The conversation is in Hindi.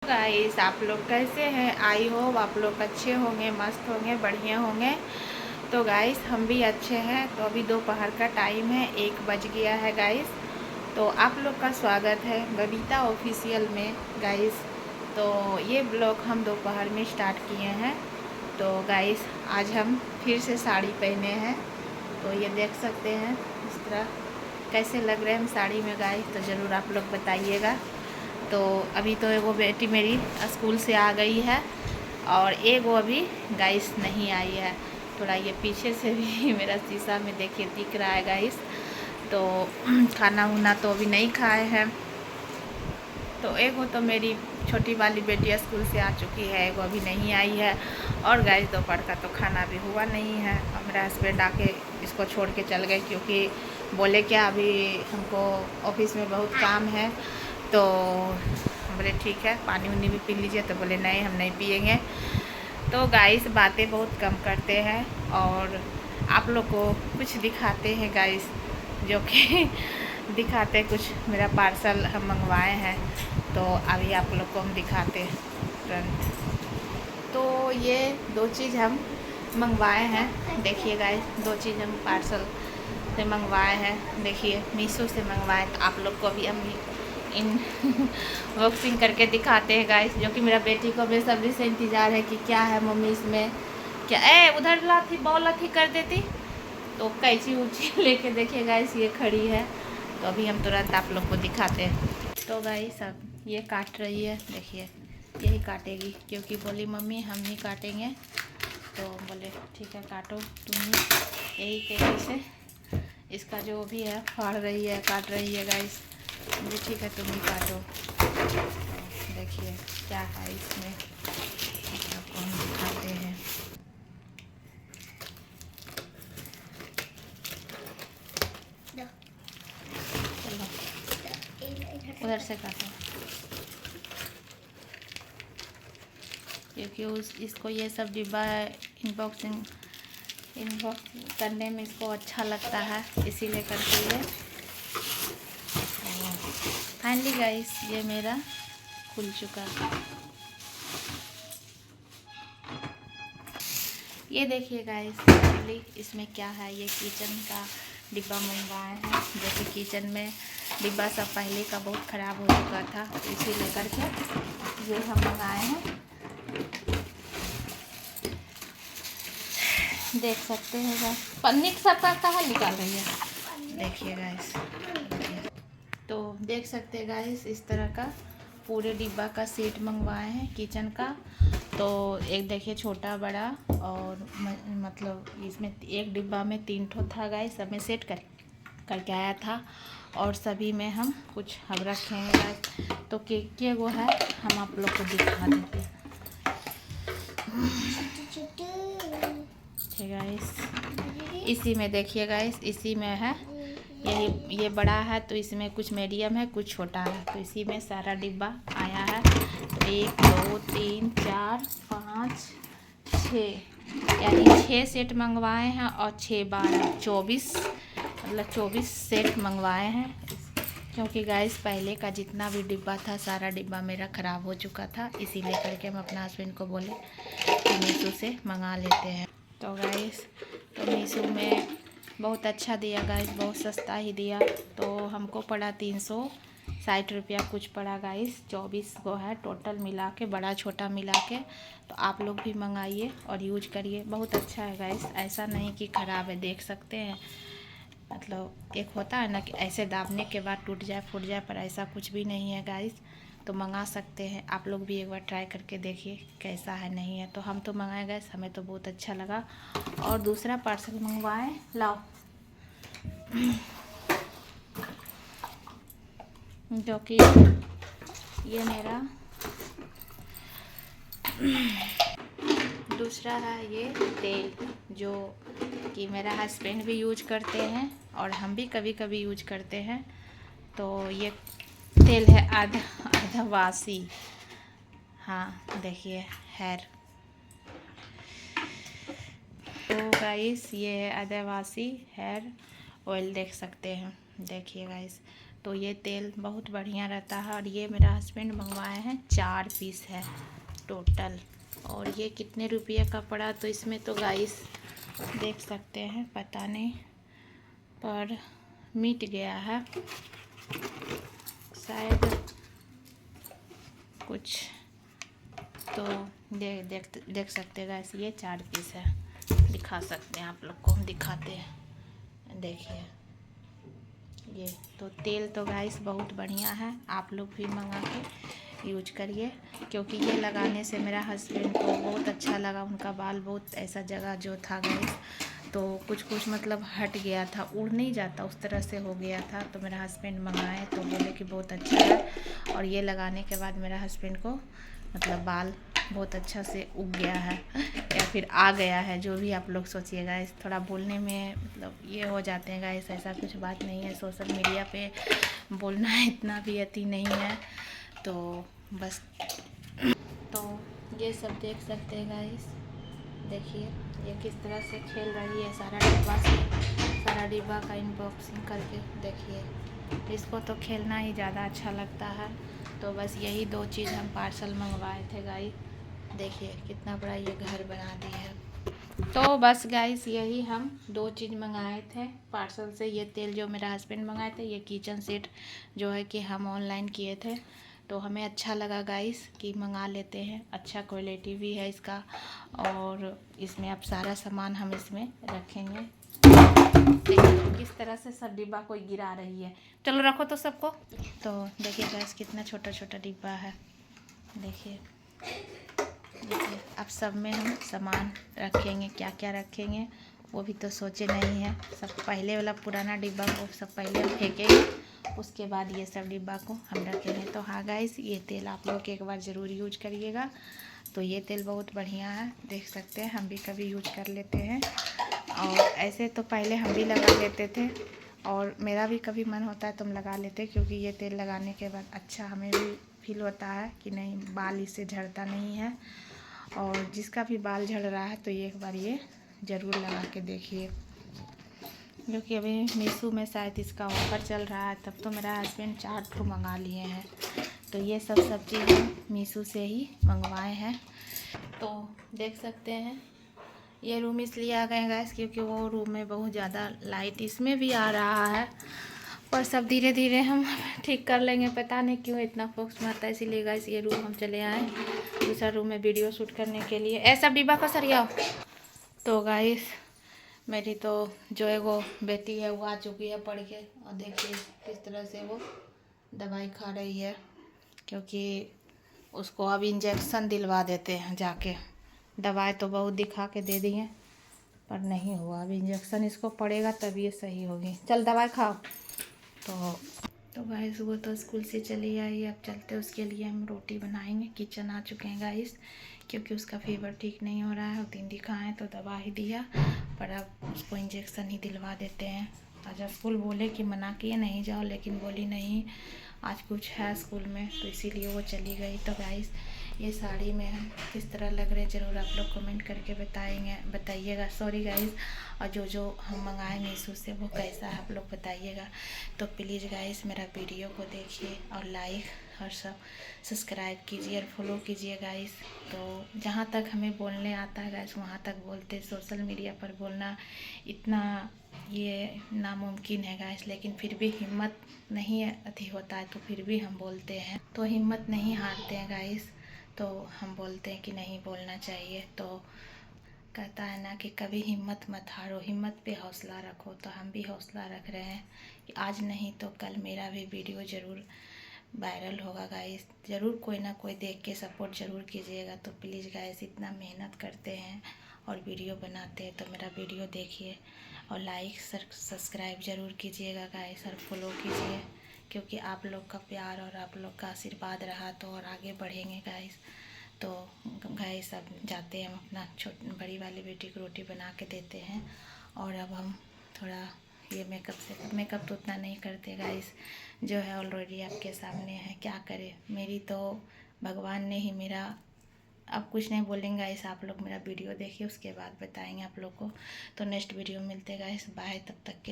गाइस, आप लोग कैसे हैं? आई होप आप लोग अच्छे होंगे, मस्त होंगे, बढ़िया होंगे। तो गाइस, हम भी अच्छे हैं। तो अभी दोपहर का टाइम है, 1 बज गया है गाइस। तो आप लोग का स्वागत है बबीता ऑफिशियल में गाइस। तो ये ब्लॉग हम दोपहर में स्टार्ट किए हैं। तो गाइस, आज हम फिर से साड़ी पहने हैं। तो ये देख सकते हैं इस तरह कैसे लग रहे हैं हम साड़ी में गाइस। तो ज़रूर आप लोग बताइएगा। तो अभी तो एगो बेटी मेरी स्कूल से आ गई है और एगो अभी गाइस नहीं आई है। थोड़ा ये पीछे से भी मेरा शीशा में देखिए दिख रहा है गाइस। तो खाना वाना तो अभी नहीं खाए हैं। तो एगो तो मेरी छोटी वाली बेटी स्कूल से आ चुकी है, एगो अभी नहीं आई है। और गाइस, दोपहर का तो खाना भी हुआ नहीं है। और मेरा हस्बैंड आके इसको छोड़ के चल गए, क्योंकि बोले क्या अभी हमको ऑफिस में बहुत काम है। तो बोले ठीक है, पानी उनी भी पी लीजिए। तो बोले नहीं, हम नहीं पिएंगे। तो गाइस, बातें बहुत कम करते हैं और आप लोग को कुछ दिखाते हैं गाइस, जो कि दिखाते कुछ मेरा पार्सल हम मंगवाए हैं। तो अभी आप लोग को हम दिखाते हैं तुरंत। तो ये 2 चीज़ हम मंगवाए हैं। देखिए गाइस, 2 चीज़ हम पार्सल से मंगवाए हैं। देखिए, मीशो से मंगवाए। तो आप लोग को भी हम इन बॉक्सिंग करके दिखाते हैं गाइस, जो कि मेरा बेटी को बेसब्री से इंतज़ार है कि क्या है मम्मी इसमें क्या। उधर लाथी बॉल अथी कर देती। तो कैंची उची लेके देखिए गाइस, ये खड़ी है। तो अभी हम तुरंत आप लोग को दिखाते हैं। तो गाइस, अब ये काट रही है, देखिए यही काटेगी, क्योंकि बोली मम्मी हम नहीं काटेंगे। तो बोले ठीक है, काटो तुम ही। यही तरीके से इसका जो भी है फाड़ रही है, काट रही है गाइस। मुझे ठीक है, तुम ही काटो। तो देखिए क्या है इसमें, आपको हम दिखाते हैं। चलो उधर से काटो, क्योंकि इसको ये सब डिब्बा इनबॉक्सिंग करने में इसको अच्छा लगता है, इसीलिए करके ये। फाइनली गाइस, ये मेरा खुल चुका है। ये देखिए गाइस, फाइनली इसमें क्या है। ये किचन का डिब्बा मंगवाए हैं, जो कि किचन में डिब्बा सब पहले का बहुत ख़राब हो चुका था, इसीलिए करके ये हम मंगाए हैं। देख सकते हैं गाइस, पन्नी सब का कहाँ निकाल रही है, देखिए गाइस। तो देख सकते हैं गाइस, इस तरह का पूरे डिब्बा का सेट मंगवाए हैं किचन का। तो एक देखिए छोटा बड़ा, और मतलब इसमें एक डिब्बा में 3 ठो था गाइस, सब में सेट करके आया था। और सभी में हम कुछ हम रखे हैं गाइस। तो के वो है, हम आप लोग को दिखा देते हैं। ठीक गाइस, इसी में देखिए गाइस, इसी में है। यही ये बड़ा है, तो इसमें कुछ मीडियम है, कुछ छोटा है। तो इसी में सारा डिब्बा आया है। तो 1 2 3 4 5 6, यानी 6 सेट मंगवाए हैं। और 6 12 24, मतलब 24 सेट मंगवाए हैं। क्योंकि गाइस, पहले का जितना भी डिब्बा था, सारा डिब्बा मेरा ख़राब हो चुका था। इसीलिए करके हम अपना हस्बैंड को बोले कि मीशो से मंगा लेते हैं। तो गाइस, तो मीशो में बहुत अच्छा दिया गाइस, बहुत सस्ता ही दिया। तो हमको पड़ा 360 रुपया कुछ पड़ा गाइस। 24 को है टोटल मिला के, बड़ा छोटा मिला के। तो आप लोग भी मंगाइए और यूज करिए, बहुत अच्छा है गाइस। ऐसा नहीं कि ख़राब है, देख सकते हैं। मतलब एक होता है ना कि ऐसे दाबने के बाद टूट जाए फूट जाए, पर ऐसा कुछ भी नहीं है गाइस। तो मंगा सकते हैं, आप लोग भी एक बार ट्राई करके देखिए कैसा है नहीं है। तो हम तो मंगाए गैस, हमें तो बहुत अच्छा लगा। और दूसरा पार्सल मंगवाए, लाओ जो कि ये मेरा दूसरा है ये तेल, जो कि मेरा हस्बैंड भी यूज करते हैं और हम भी कभी कभी यूज करते हैं। तो ये तेल है आधा वासी। हाँ देखिए, हेयर। तो गाइस, ये है आदिवासी हेयर ऑयल, देख सकते हैं। देखिए गाइस, तो ये तेल बहुत बढ़िया रहता है। और ये मेरा हस्बैंड मंगवाए हैं, 4 पीस है टोटल। और ये कितने रुपये का पड़ा, तो इसमें तो गाइस देख सकते हैं, पता नहीं पर मिट गया है शायद कुछ। तो देख सकते हैं गाइस, ये 4 पीस है। दिखा सकते हैं आप लोग को, हम दिखाते हैं, देखिए ये। तो तेल तो गाइस बहुत बढ़िया है, आप लोग भी मंगा के यूज करिए, क्योंकि ये लगाने से मेरा हस्बैंड को बहुत अच्छा लगा। उनका बाल बहुत ऐसा जगह जो था गाइस, तो कुछ मतलब हट गया था, उड़ नहीं जाता उस तरह से हो गया था। तो मेरा हस्बैंड मंगाए तो बोले कि बहुत अच्छा है। और ये लगाने के बाद मेरा हस्बैंड को मतलब बाल बहुत अच्छा से उग गया है, या फिर आ गया है, जो भी आप लोग सोचिएगा। इस थोड़ा बोलने में मतलब ये हो जाते हैं गाइस, ऐसा कुछ बात नहीं है। सोशल मीडिया पे बोलना इतना भी अति नहीं है, तो बस। तो ये सब देख सकते हैं गाइस, देखिए ये किस तरह से खेल रही है सारा डिब्बा का अनबॉक्सिंग करके। देखिए इसको तो खेलना ही ज़्यादा अच्छा लगता है। तो बस यही 2 चीज़ हम पार्सल मंगवाए थे गाइस। देखिए कितना बड़ा ये घर बना दी है। तो बस गाइस यही हम 2 चीज़ मंगाए थे पार्सल से। ये तेल जो मेरा हस्बैंड मंगाए थे, ये किचन सेट जो है कि हम ऑनलाइन किए थे, तो हमें अच्छा लगा गाइस कि मंगा लेते हैं। अच्छा क्वालिटी भी है इसका, और इसमें अब सारा सामान हम इसमें रखेंगे। देखिए किस तरह से सब डिब्बा कोई गिरा रही है, चलो रखो तो सबको। तो देखिए गाइस कितना छोटा छोटा डिब्बा है, देखिए अब सब में हम सामान रखेंगे। क्या क्या रखेंगे वो भी तो सोचे नहीं है। सब पहले वाला पुराना डिब्बा को सब पहले हम फेंकेंगे, उसके बाद ये सब डिब्बा को हम रखेंगे। तो हाँ गाइस, ये तेल आप लोग एक बार ज़रूर यूज करिएगा। तो ये तेल बहुत बढ़िया है, देख सकते हैं, हम भी कभी यूज कर लेते हैं। और ऐसे तो पहले हम भी लगा लेते थे, और मेरा भी कभी मन होता है तो हम लगा लेते हैं, क्योंकि ये तेल लगाने के बाद अच्छा हमें भी फील होता है कि नहीं, बाल इससे झड़ता नहीं है। और जिसका भी बाल झड़ रहा है तो एक बार ये ज़रूर लगा के देखिए, क्योंकि अभी मीशो में शायद इसका ऑफर चल रहा है। तब तो मेरा हस्बैंड 4 ठो मंगा लिए हैं। तो ये सब चीज़ हम मीशो से ही मंगवाए हैं। तो देख सकते हैं ये रूम इसलिए आ गए गैस, क्योंकि वो रूम में बहुत ज़्यादा लाइट इसमें भी आ रहा है, पर सब धीरे धीरे हम ठीक कर लेंगे। पता नहीं क्यों इतना फोकस मारता है, इसीलिए गैस ये रूम हम चले आए दूसरा रूम में वीडियो शूट करने के लिए। ऐसा डिब्बा का सरियाओ। तो गाइस मेरी तो जो है वो बेटी है वो आ चुकी है पढ़ के, और देखिए किस तरह से वो दवाई खा रही है, क्योंकि उसको अब इंजेक्शन दिलवा देते हैं जाके। दवाई तो बहुत दिखा के दे दी हैं पर नहीं हुआ, अब इंजेक्शन इसको पड़ेगा तब ये सही होगी। चल दवाई खाओ। तो गाइस वो तो स्कूल से चली आई, अब चलते उसके लिए हम रोटी बनाएंगे। किचन आ चुके हैं गाइस, क्योंकि उसका फीवर ठीक नहीं हो रहा है। 3 दिखाएँ तो दवा ही दिया, पर अब उसको इंजेक्शन ही दिलवा देते हैं। आज स्कूल बोले कि मना किए नहीं जाओ, लेकिन बोली नहीं आज कुछ है स्कूल में, तो इसीलिए वो चली गई। तो गाइस ये साड़ी में हम किस तरह लग रहे ज़रूर आप लोग कमेंट करके बताइएगा। सॉरी गाइस, और जो हम मंगाए मीशो से वो कैसा है आप लोग बताइएगा। तो प्लीज़ गाइस मेरा वीडियो को देखिए और लाइक और सब सब्सक्राइब कीजिए और फॉलो कीजिए गाइस। तो जहाँ तक हमें बोलने आता है गाइस वहाँ तक बोलते। सोशल मीडिया पर बोलना इतना ये नामुमकिन है गाइस, लेकिन फिर भी हिम्मत नहीं अति होता है, तो फिर भी हम बोलते हैं। तो हिम्मत नहीं हारते हैं गाइस, तो हम बोलते हैं कि नहीं बोलना चाहिए। तो कहता है ना कि कभी हिम्मत मत हारो, हिम्मत पे हौसला रखो। तो हम भी हौसला रख रहे हैं कि आज नहीं तो कल मेरा भी वीडियो ज़रूर वायरल होगा गाइस। ज़रूर कोई ना कोई देख के सपोर्ट ज़रूर कीजिएगा। तो प्लीज़ गाइस इतना मेहनत करते हैं और वीडियो बनाते हैं, तो मेरा वीडियो देखिए और लाइक सब्सक्राइब ज़रूर कीजिएगा गाइस, और फॉलो कीजिए, क्योंकि आप लोग का प्यार और आप लोग का आशीर्वाद रहा तो और आगे बढ़ेंगे गाइस। तो गाइस अब जाते हैं, हम अपना बड़ी वाली बेटी को रोटी बना के देते हैं। और अब हम थोड़ा ये मेकअप तो उतना नहीं करते गाइस, जो है ऑलरेडी आपके सामने है। क्या करें, मेरी तो भगवान ने ही मेरा, अब कुछ नहीं बोलेंगे गाइस। आप लोग मेरा वीडियो देखिए, उसके बाद बताएंगे आप लोग को। तो नेक्स्ट वीडियो मिलते गाइस, बाय, तब तक के